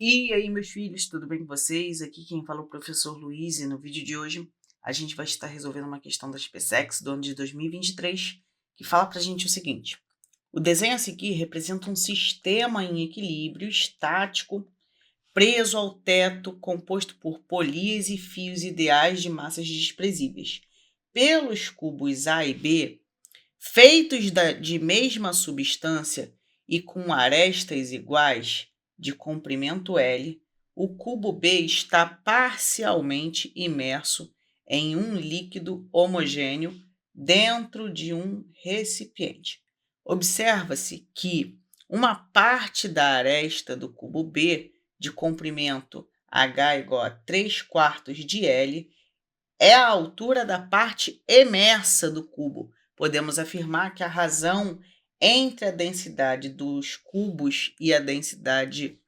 E aí, meus filhos, tudo bem com vocês? Aqui quem fala é o professor Luiz e no vídeo de hoje a gente vai estar resolvendo uma questão da SpaceX do ano de 2023 que fala pra gente o seguinte: o desenho a seguir representa um sistema em equilíbrio estático preso ao teto composto por polias e fios ideais de massas desprezíveis. Pelos cubos A e B, feitos de mesma substância e com arestas iguais de comprimento L, o cubo B está parcialmente imerso em um líquido homogêneo dentro de um recipiente. Observa-se que uma parte da aresta do cubo B, de comprimento H igual a 3/4 de L, é a altura da parte emersa do cubo. Podemos afirmar que a razão entre a densidade dos cubos e a densidade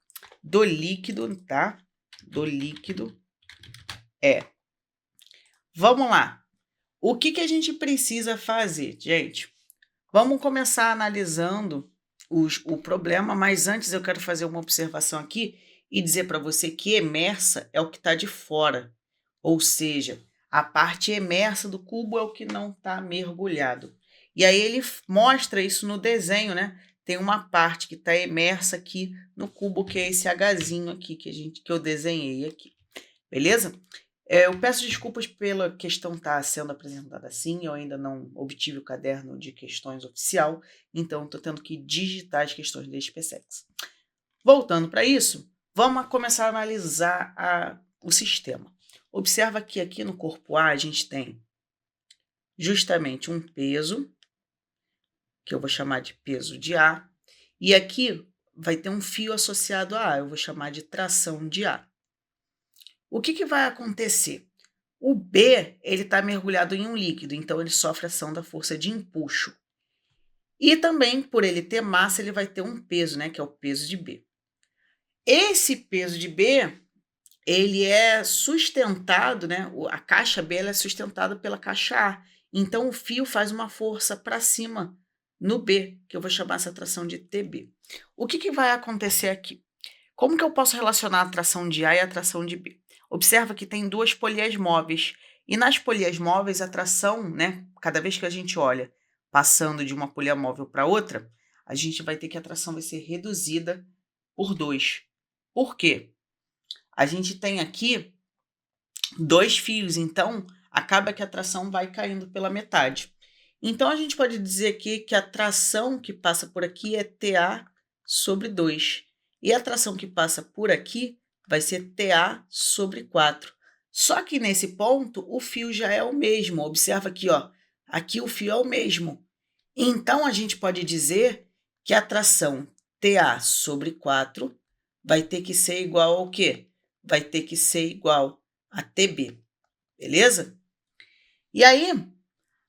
do líquido, tá? Do líquido é. Vamos lá. O que a gente precisa fazer, gente? Vamos começar analisando o problema, mas antes eu quero fazer uma observação aqui e dizer para você que emersa é o que está de fora, ou seja, a parte emersa do cubo é o que não está mergulhado. E aí ele mostra isso no desenho, né? Tem uma parte que está emersa aqui no cubo, que é esse Hzinho aqui que eu desenhei aqui, beleza? Eu peço desculpas pela questão estar sendo apresentada assim, eu ainda não obtive o caderno de questões oficial, então estou tendo que digitar as questões da SpaceX. Voltando para isso, vamos começar a analisar o sistema. Observa que aqui no corpo A a gente tem justamente um peso, que eu vou chamar de peso de A, e aqui vai ter um fio associado a A, eu vou chamar de tração de A. O que vai acontecer? O B, ele está mergulhado em um líquido, então ele sofre ação da força de empuxo. E também, por ele ter massa, ele vai ter um peso, né, que é o peso de B. Esse peso de B, ele é sustentado, né, a caixa B ela é sustentada pela caixa A. Então, o fio faz uma força para cima no B, que eu vou chamar essa tração de TB. O que vai acontecer aqui? Como que eu posso relacionar a tração de A e a tração de B? Observa que tem duas polias móveis. E nas polias móveis, a tração, né, cada vez que a gente olha passando de uma polia móvel para outra, a gente vai ter que a tração vai ser reduzida por 2. Por quê? A gente tem aqui 2 fios, então acaba que a tração vai caindo pela metade. Então a gente pode dizer aqui que a tração que passa por aqui é TA sobre 2. E a tração que passa por aqui vai ser TA sobre 4. Só que nesse ponto o fio já é o mesmo. Observa aqui, ó. Aqui o fio é o mesmo. Então a gente pode dizer que a tração TA sobre 4 vai ter que ser igual ao quê? Vai ter que ser igual a TB. Beleza? E aí,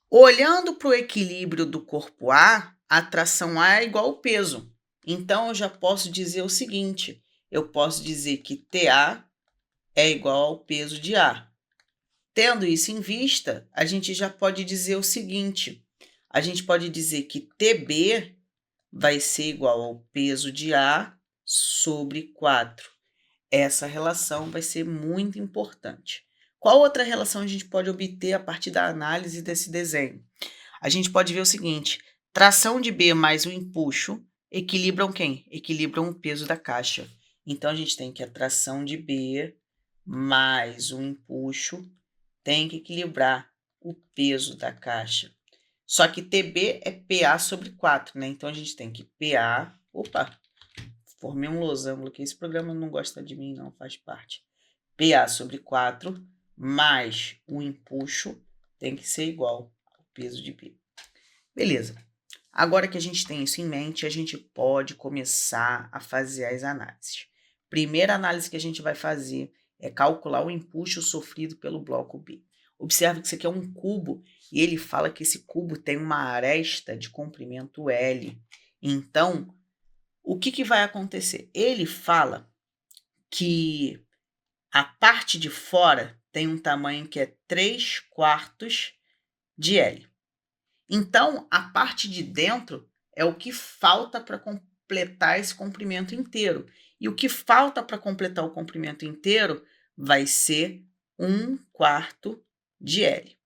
olhando para o equilíbrio do corpo A, a tração A é igual ao peso. Então, eu já posso dizer o seguinte, eu posso dizer que TA é igual ao peso de A. Tendo isso em vista, a gente já pode dizer o seguinte, a gente pode dizer que TB vai ser igual ao peso de A sobre 4. Essa relação vai ser muito importante. Qual outra relação a gente pode obter a partir da análise desse desenho? A gente pode ver o seguinte, tração de B mais o empuxo equilibram quem? Equilibram o peso da caixa. Então, a gente tem que a tração de B mais o empuxo tem que equilibrar o peso da caixa. Só que TB é PA sobre 4, né? Então, a gente tem que PA... Opa! Formei um losango aqui. Esse programa não gosta de mim, não faz parte. PA sobre 4 mais o empuxo tem que ser igual ao peso de B. Beleza. Agora que a gente tem isso em mente, a gente pode começar a fazer as análises. Primeira análise que a gente vai fazer é calcular o empuxo sofrido pelo bloco B. Observe que isso aqui é um cubo e ele fala que esse cubo tem uma aresta de comprimento L. Então, o que vai acontecer? Ele fala que a parte de fora tem um tamanho que é 3/4 de L. Então, a parte de dentro é o que falta para completar esse comprimento inteiro. E o que falta para completar o comprimento inteiro vai ser 1/4 de L.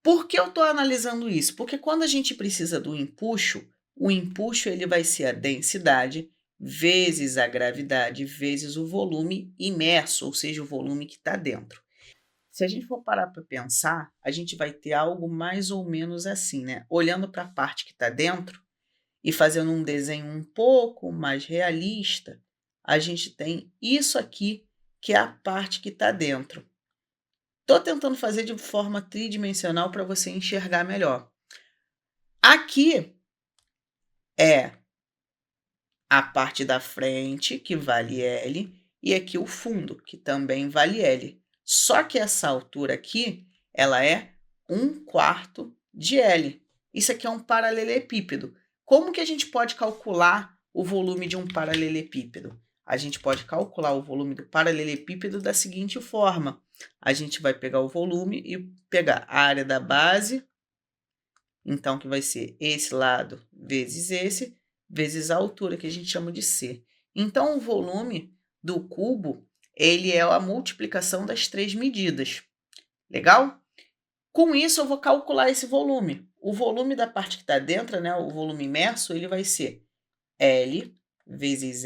Por que eu estou analisando isso? Porque quando a gente precisa do empuxo, o empuxo ele vai ser a densidade vezes a gravidade vezes o volume imerso, ou seja, o volume que está dentro. Se a gente for parar para pensar, a gente vai ter algo mais ou menos assim, né? Olhando para a parte que está dentro e fazendo um desenho um pouco mais realista, a gente tem isso aqui, que é a parte que está dentro. Estou tentando fazer de forma tridimensional para você enxergar melhor. Aqui é a parte da frente, que vale L, e aqui o fundo, que também vale L. Só que essa altura aqui, ela é 1/4 de L. Isso aqui é um paralelepípedo. Como que a gente pode calcular o volume de um paralelepípedo? A gente pode calcular o volume do paralelepípedo da seguinte forma. A gente vai pegar o volume e pegar a área da base, então que vai ser esse lado vezes esse, vezes a altura, que a gente chama de C. Então, o volume do cubo, ele é a multiplicação das 3 medidas. Legal? Com isso, eu vou calcular esse volume. O volume da parte que está dentro, né, o volume imerso, ele vai ser L vezes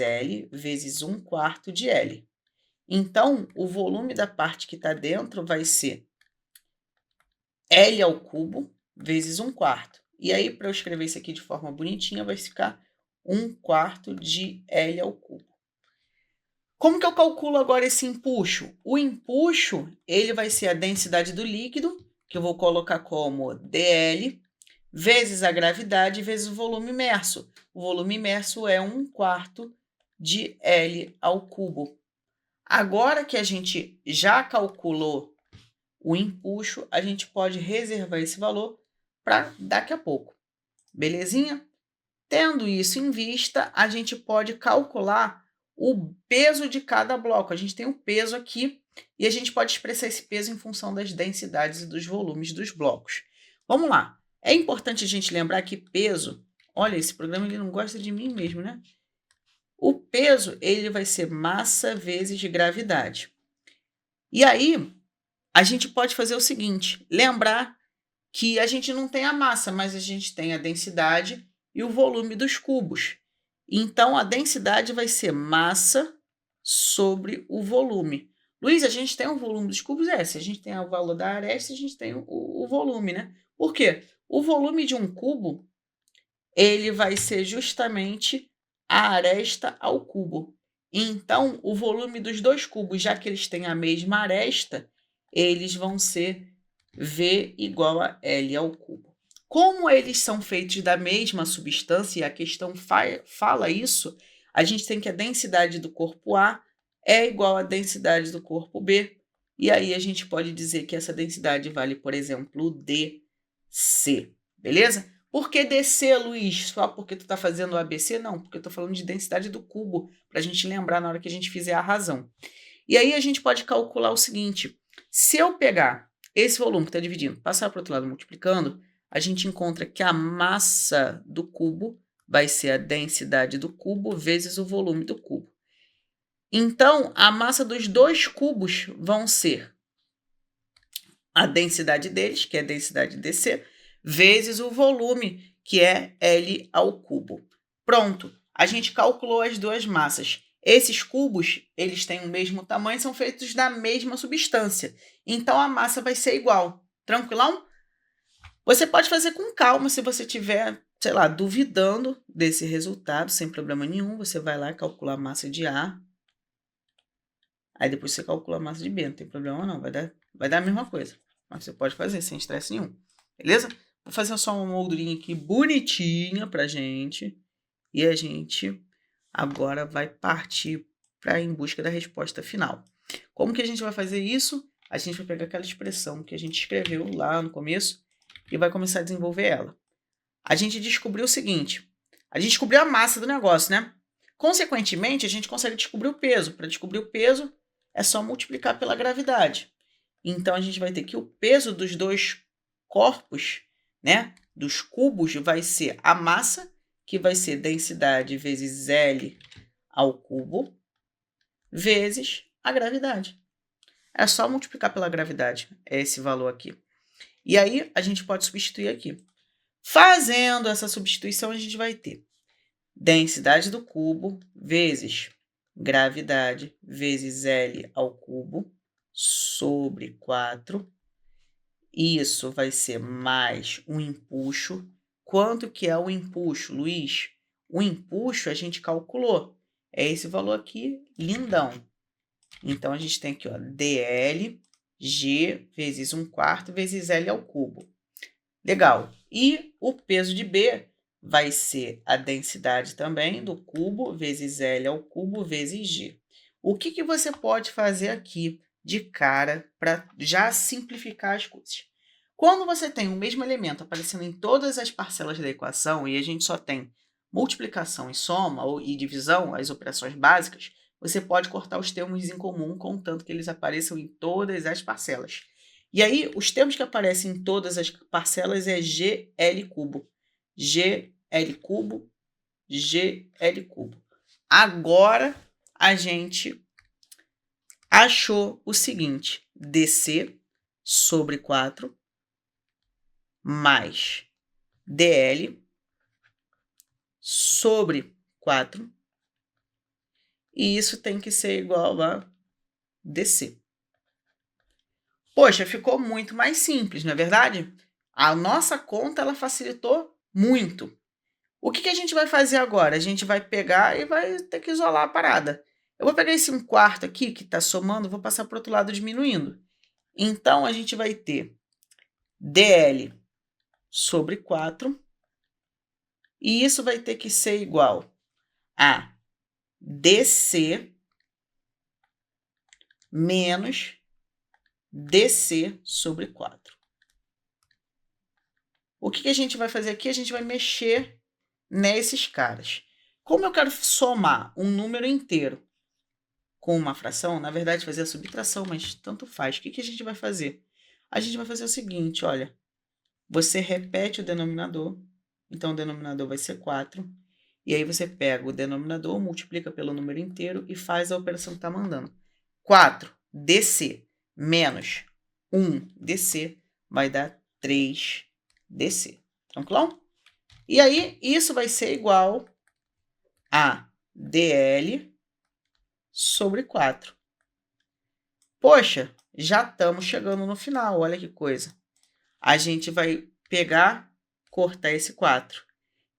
1/4 de L. Então, o volume da parte que está dentro vai ser L ao cubo vezes 1/4. E aí, para eu escrever isso aqui de forma bonitinha, vai ficar 1/4 de L ao cubo. Como que eu calculo agora esse empuxo? O empuxo, ele vai ser a densidade do líquido, que eu vou colocar como dl, vezes a gravidade, vezes o volume imerso. O volume imerso é 1/4 de L ao cubo. Agora que a gente já calculou o empuxo, a gente pode reservar esse valor para daqui a pouco. Belezinha? Tendo isso em vista, a gente pode calcular o peso de cada bloco. A gente tem um peso aqui e a gente pode expressar esse peso em função das densidades e dos volumes dos blocos. Vamos lá. É importante a gente lembrar que peso... Olha, esse programa ele não gosta de mim mesmo, né? O peso ele vai ser massa vezes gravidade. E aí, a gente pode fazer o seguinte, lembrar que a gente não tem a massa, mas a gente tem a densidade e o volume dos cubos. Então, a densidade vai ser massa sobre o volume. Luiz, a gente tem o volume dos cubos? Se a gente tem o valor da aresta, a gente tem o volume, né? Por quê? O volume de um cubo, ele vai ser justamente a aresta ao cubo. Então, o volume dos dois cubos, já que eles têm a mesma aresta, eles vão ser V igual a L ao cubo. Como eles são feitos da mesma substância, e a questão fala isso, a gente tem que a densidade do corpo A é igual à densidade do corpo B. E aí a gente pode dizer que essa densidade vale, por exemplo, DC. Beleza? Por que DC, Luiz? Só porque tu está fazendo o ABC? Não, porque eu estou falando de densidade do cubo, para a gente lembrar na hora que a gente fizer a razão. E aí a gente pode calcular o seguinte, se eu pegar esse volume que está dividindo, passar para o outro lado multiplicando, a gente encontra que a massa do cubo vai ser a densidade do cubo vezes o volume do cubo. Então, a massa dos dois cubos vão ser a densidade deles, que é a densidade DC, vezes o volume, que é L ao cubo. Pronto, a gente calculou as duas massas. Esses cubos, eles têm o mesmo tamanho, são feitos da mesma substância. Então, a massa vai ser igual. Tranquilão? Você pode fazer com calma se você estiver, sei lá, duvidando desse resultado, sem problema nenhum. Você vai lá e calcula a massa de A. Aí depois você calcula a massa de B, não tem problema não, vai dar a mesma coisa. Mas você pode fazer sem estresse nenhum, beleza? Vou fazer só uma moldurinha aqui bonitinha pra gente. E a gente agora vai partir para em busca da resposta final. Como que a gente vai fazer isso? A gente vai pegar aquela expressão que a gente escreveu lá no começo e vai começar a desenvolver ela. A gente descobriu o seguinte, a gente descobriu a massa do negócio, né? Consequentemente, a gente consegue descobrir o peso. Para descobrir o peso, é só multiplicar pela gravidade. Então, a gente vai ter que o peso dos dois corpos, né, dos cubos, vai ser a massa, que vai ser densidade vezes L ao cubo vezes a gravidade. É só multiplicar pela gravidade, é esse valor aqui. E aí, a gente pode substituir aqui. Fazendo essa substituição, a gente vai ter densidade do cubo vezes gravidade vezes L ao cubo sobre 4. Isso vai ser mais um empuxo. Quanto que é o empuxo, Luiz? O empuxo a gente calculou. É esse valor aqui, lindão. Então, a gente tem aqui, ó, dl, g vezes 1/4 vezes L ao cubo. Legal. E o peso de B vai ser a densidade também do cubo vezes L ao cubo vezes G. O que você pode fazer aqui de cara para já simplificar as coisas? Quando você tem o mesmo elemento aparecendo em todas as parcelas da equação e a gente só tem multiplicação e soma e divisão, as operações básicas, você pode cortar os termos em comum, contanto que eles apareçam em todas as parcelas. E aí, os termos que aparecem em todas as parcelas é GL cubo. GL cubo, GL cubo. Agora, a gente achou o seguinte: DC sobre 4 mais DL sobre 4. E isso tem que ser igual a DC. Poxa, ficou muito mais simples, não é verdade? A nossa conta ela facilitou muito. O que a gente vai fazer agora? A gente vai pegar e vai ter que isolar a parada. Eu vou pegar esse 1/4 aqui, que está somando, vou passar para o outro lado diminuindo. Então, a gente vai ter DL sobre 4. E isso vai ter que ser igual a DC menos DC sobre 4. O que a gente vai fazer aqui? A gente vai mexer nesses caras. Como eu quero somar um número inteiro com uma fração, na verdade fazer a subtração, mas tanto faz. O que a gente vai fazer? A gente vai fazer o seguinte, olha. Você repete o denominador, então o denominador vai ser 4. E aí você pega o denominador, multiplica pelo número inteiro e faz a operação que está mandando. 4DC menos 1DC vai dar 3DC. Tranquilão? E aí, isso vai ser igual a DL sobre 4. Poxa, já estamos chegando no final, olha que coisa. A gente vai pegar, cortar esse 4.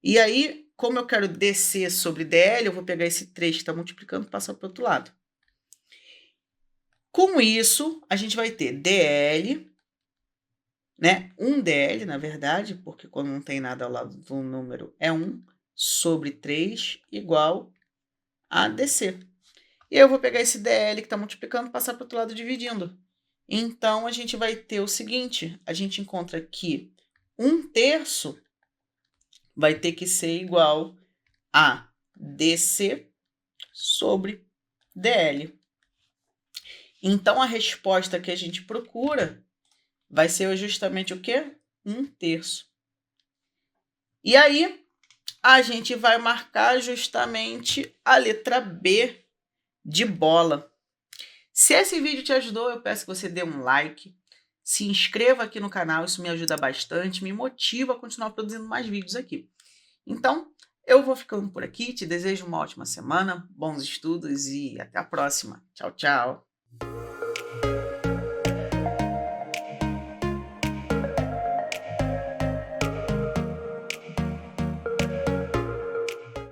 E aí, como eu quero DC sobre DL, eu vou pegar esse 3 que está multiplicando e passar para o outro lado. Com isso, a gente vai ter DL, né? 1DL, na verdade, porque quando não tem nada ao lado do número é 1, sobre 3 igual a DC. E aí eu vou pegar esse DL que está multiplicando e passar para o outro lado dividindo. Então, a gente vai ter o seguinte, a gente encontra que 1/3 vai ter que ser igual a DC sobre DL. Então, a resposta que a gente procura vai ser justamente o quê? 1/3. E aí, a gente vai marcar justamente a letra B de bola. Se esse vídeo te ajudou, eu peço que você dê um like, se inscreva aqui no canal, isso me ajuda bastante, me motiva a continuar produzindo mais vídeos aqui. Então, eu vou ficando por aqui, te desejo uma ótima semana, bons estudos e até a próxima. Tchau, tchau!